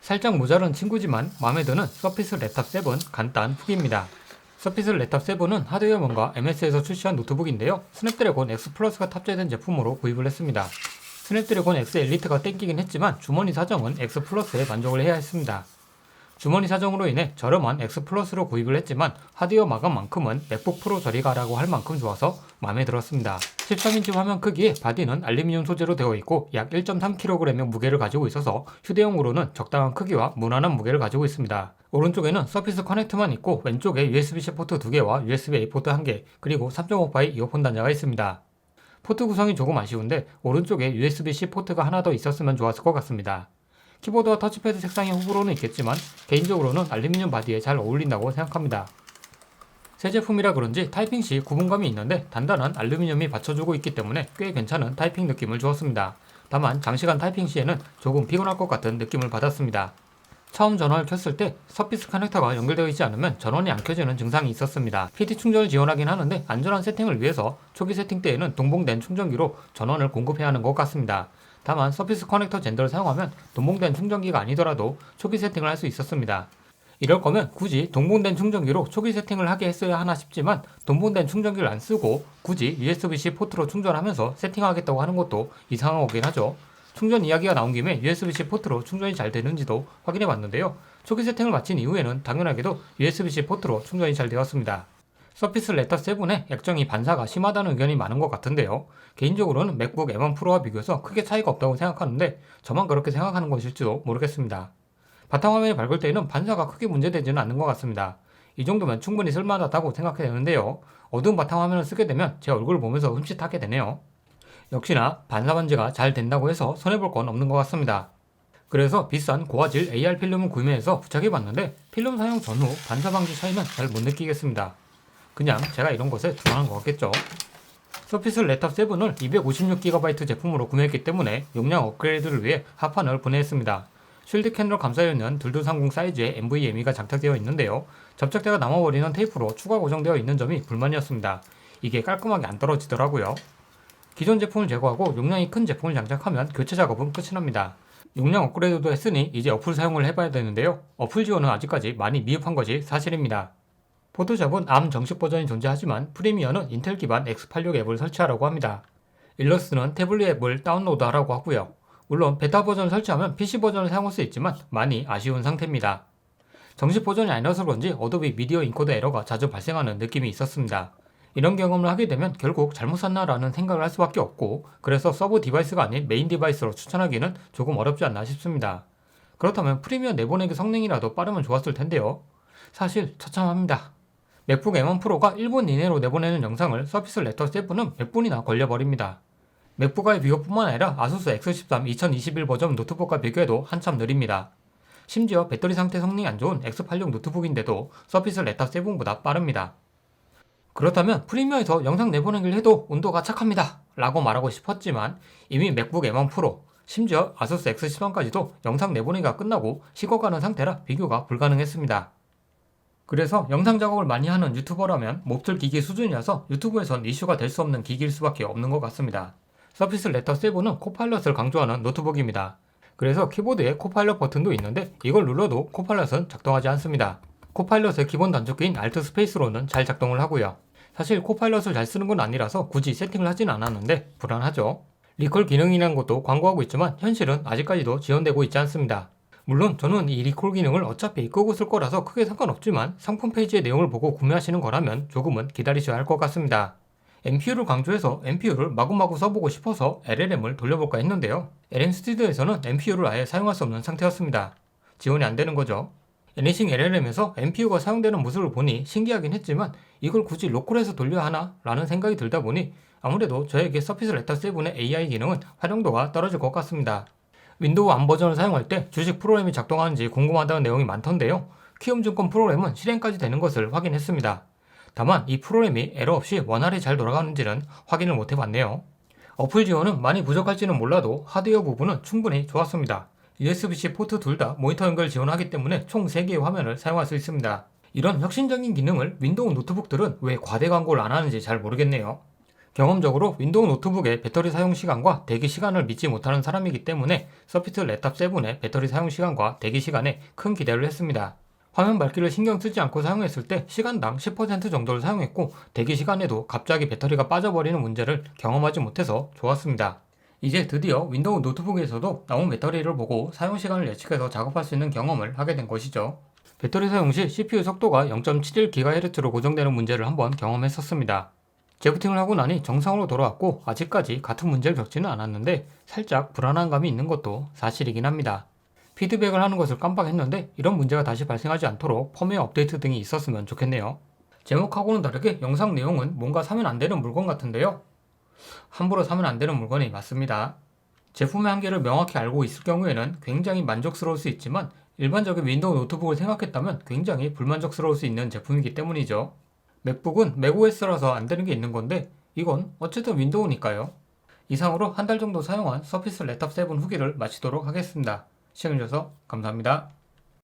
살짝 모자란 친구지만 마음에 드는 서피스 랩탑 7 간단 후기입니다. 서피스 랩탑 7은 하드웨어먼과 MS에서 출시한 노트북인데요. 스냅드래곤 X 플러스가 탑재된 제품으로 구입을 했습니다. 스냅드래곤 X 엘리트가 땡기긴 했지만 주머니 사정은 X 플러스에 만족을 해야 했습니다. 주머니 사정으로 인해 저렴한 X 플러스로 구입을 했지만 하드웨어 마감만큼은 맥북 프로 저리 가라고 할 만큼 좋아서 마음에 들었습니다. 13인치 화면 크기에 바디는 알루미늄 소재로 되어 있고 약 1.3kg의 무게를 가지고 있어서 휴대용으로는 적당한 크기와 무난한 무게를 가지고 있습니다. 오른쪽에는 서피스 커넥트만 있고 왼쪽에 USB-C 포트 2개와 USB-A 포트 1개 그리고 3.5파이 이어폰 단자가 있습니다. 포트 구성이 조금 아쉬운데 오른쪽에 USB-C 포트가 하나 더 있었으면 좋았을 것 같습니다. 키보드와 터치패드 색상이 호불호는 있겠지만 개인적으로는 알루미늄 바디에 잘 어울린다고 생각합니다. 새 제품이라 그런지 타이핑 시 구분감이 있는데 단단한 알루미늄이 받쳐주고 있기 때문에 꽤 괜찮은 타이핑 느낌을 주었습니다. 다만 장시간 타이핑 시에는 조금 피곤할 것 같은 느낌을 받았습니다. 처음 전원을 켰을 때 서피스 커넥터가 연결되어 있지 않으면 전원이 안 켜지는 증상이 있었습니다. PD 충전을 지원하긴 하는데 안전한 세팅을 위해서 초기 세팅 때에는 동봉된 충전기로 전원을 공급해야 하는 것 같습니다. 다만 서피스 커넥터 젠더를 사용하면 동봉된 충전기가 아니더라도 초기 세팅을 할 수 있었습니다. 이럴 거면 굳이 동봉된 충전기로 초기 세팅을 하게 했어야 하나 싶지만 동봉된 충전기를 안 쓰고 굳이 USB-C 포트로 충전하면서 세팅하겠다고 하는 것도 이상한 거긴 하죠. 충전 이야기가 나온 김에 USB-C 포트로 충전이 잘 되는지도 확인해 봤는데요. 초기 세팅을 마친 이후에는 당연하게도 USB-C 포트로 충전이 잘 되었습니다. 서피스 랩탑 7의 액정이 반사가 심하다는 의견이 많은 것 같은데요. 개인적으로는 맥북 M1 프로와 비교해서 크게 차이가 없다고 생각하는데 저만 그렇게 생각하는 것일지도 모르겠습니다. 바탕화면이 밝을 때에는 반사가 크게 문제되지는 않는 것 같습니다. 이 정도면 충분히 쓸만하다고 생각해야 되는데요. 어두운 바탕화면을 쓰게 되면 제 얼굴을 보면서 흠칫하게 되네요. 역시나 반사 반지가 잘 된다고 해서 손해볼 건 없는 것 같습니다. 그래서 비싼 고화질 AR 필름을 구매해서 부착해봤는데 필름 사용 전후 반사 방지 차이는 잘 못 느끼겠습니다. 그냥 제가 이런 것에 두만한 것 같겠죠. 서피스 랩탑 7을 256GB 제품으로 구매했기 때문에 용량 업그레이드를 위해 하판을 분해했습니다. 쉴드 캔으로 감싸여 있는 2230 사이즈의 NVMe가 장착되어 있는데요. 접착대가 남아버리는 테이프로 추가 고정되어 있는 점이 불만이었습니다. 이게 깔끔하게 안 떨어지더라고요. 기존 제품을 제거하고 용량이 큰 제품을 장착하면 교체 작업은 끝이 납니다. 용량 업그레이드도 했으니 이제 어플 사용을 해봐야 되는데요. 어플 지원은 아직까지 많이 미흡한 것이 사실입니다. 포토샵은 ARM 정식 버전이 존재하지만 프리미어는 인텔 기반 X86 앱을 설치하라고 합니다. 일러스트는 태블릿 앱을 다운로드하라고 하고요. 물론 베타 버전을 설치하면 PC 버전을 사용할 수 있지만 많이 아쉬운 상태입니다. 정식 버전이 아니라서 그런지 어도비 미디어 인코더 에러가 자주 발생하는 느낌이 있었습니다. 이런 경험을 하게 되면 결국 잘못 샀나 라는 생각을 할 수밖에 없고 그래서 서브 디바이스가 아닌 메인 디바이스로 추천하기는 조금 어렵지 않나 싶습니다. 그렇다면 프리미어 내보내기 성능이라도 빠르면 좋았을 텐데요. 사실 처참합니다. 맥북 M1 프로가 1분 이내로 내보내는 영상을 서피스 랩탑 7은 몇 분이나 걸려버립니다. 맥북과의 비교뿐만 아니라 아수스 X13 2021 버전 노트북과 비교해도 한참 느립니다. 심지어 배터리 상태 성능이 안 좋은 X86 노트북인데도 서피스 랩탑 7보다 빠릅니다. 그렇다면 프리미어에서 영상 내보내기를 해도 온도가 착합니다 라고 말하고 싶었지만 이미 맥북 M1 프로, 심지어 아수스 X13까지도 영상 내보내기가 끝나고 식어가는 상태라 비교가 불가능했습니다. 그래서 영상 작업을 많이 하는 유튜버라면 몹쓸 기기 수준이라서 유튜브에선 이슈가 될 수 없는 기기일 수밖에 없는 것 같습니다. 서피스 랩탑 7은 코파일럿을 강조하는 노트북입니다. 그래서 키보드에 코파일럿 버튼도 있는데 이걸 눌러도 코파일럿은 작동하지 않습니다. 코파일럿의 기본 단축키인 Alt 스페이스로는 잘 작동을 하고요. 사실 코파일럿을 잘 쓰는 건 아니라서 굳이 세팅을 하진 않았는데 불안하죠. 리콜 기능이라는 것도 광고하고 있지만 현실은 아직까지도 지원되고 있지 않습니다. 물론 저는 이 리콜 기능을 어차피 끄고 쓸 거라서 크게 상관없지만 상품 페이지의 내용을 보고 구매하시는 거라면 조금은 기다리셔야 할 것 같습니다. NPU를 강조해서 NPU를 마구마구 써보고 싶어서 LLM을 돌려볼까 했는데요. LM 스튜디오에서는 NPU를 아예 사용할 수 없는 상태였습니다. 지원이 안 되는 거죠. 애니싱 LLM에서 NPU가 사용되는 모습을 보니 신기하긴 했지만 이걸 굳이 로컬에서 돌려야 하나? 라는 생각이 들다 보니 아무래도 저에게 서피스 랩탑 7의 AI 기능은 활용도가 떨어질 것 같습니다. 윈도우 암 버전을 사용할 때 주식 프로그램이 작동하는지 궁금하다는 내용이 많던데요. 키움증권 프로그램은 실행까지 되는 것을 확인했습니다. 다만 이 프로그램이 에러 없이 원활히 잘 돌아가는지는 확인을 못 해봤네요. 어플 지원은 많이 부족할지는 몰라도 하드웨어 부분은 충분히 좋았습니다. USB-C 포트 둘 다 모니터 연결 지원하기 때문에 총 3개의 화면을 사용할 수 있습니다. 이런 혁신적인 기능을 윈도우 노트북들은 왜 과대 광고를 안 하는지 잘 모르겠네요. 경험적으로 윈도우 노트북의 배터리 사용 시간과 대기 시간을 믿지 못하는 사람이기 때문에 서피스 랩탑 7의 배터리 사용 시간과 대기 시간에 큰 기대를 했습니다. 화면 밝기를 신경 쓰지 않고 사용했을 때 시간당 10% 정도를 사용했고 대기 시간에도 갑자기 배터리가 빠져버리는 문제를 경험하지 못해서 좋았습니다. 이제 드디어 윈도우 노트북에서도 나온 배터리를 보고 사용 시간을 예측해서 작업할 수 있는 경험을 하게 된 것이죠. 배터리 사용 시 CPU 속도가 0.71GHz로 고정되는 문제를 한번 경험했었습니다. 재부팅을 하고 나니 정상으로 돌아왔고 아직까지 같은 문제를 겪지는 않았는데 살짝 불안한 감이 있는 것도 사실이긴 합니다. 피드백을 하는 것을 깜빡했는데 이런 문제가 다시 발생하지 않도록 펌웨어 업데이트 등이 있었으면 좋겠네요. 제목하고는 다르게 영상 내용은 뭔가 사면 안 되는 물건 같은데요. 함부로 사면 안 되는 물건이 맞습니다. 제품의 한계를 명확히 알고 있을 경우에는 굉장히 만족스러울 수 있지만 일반적인 윈도우 노트북을 생각했다면 굉장히 불만족스러울 수 있는 제품이기 때문이죠. 맥북은 맥OS라서 안 되는 게 있는 건데 이건 어쨌든 윈도우니까요. 이상으로 한 달 정도 사용한 서피스 랩탑 7 후기를 마치도록 하겠습니다. 시청해주셔서 감사합니다.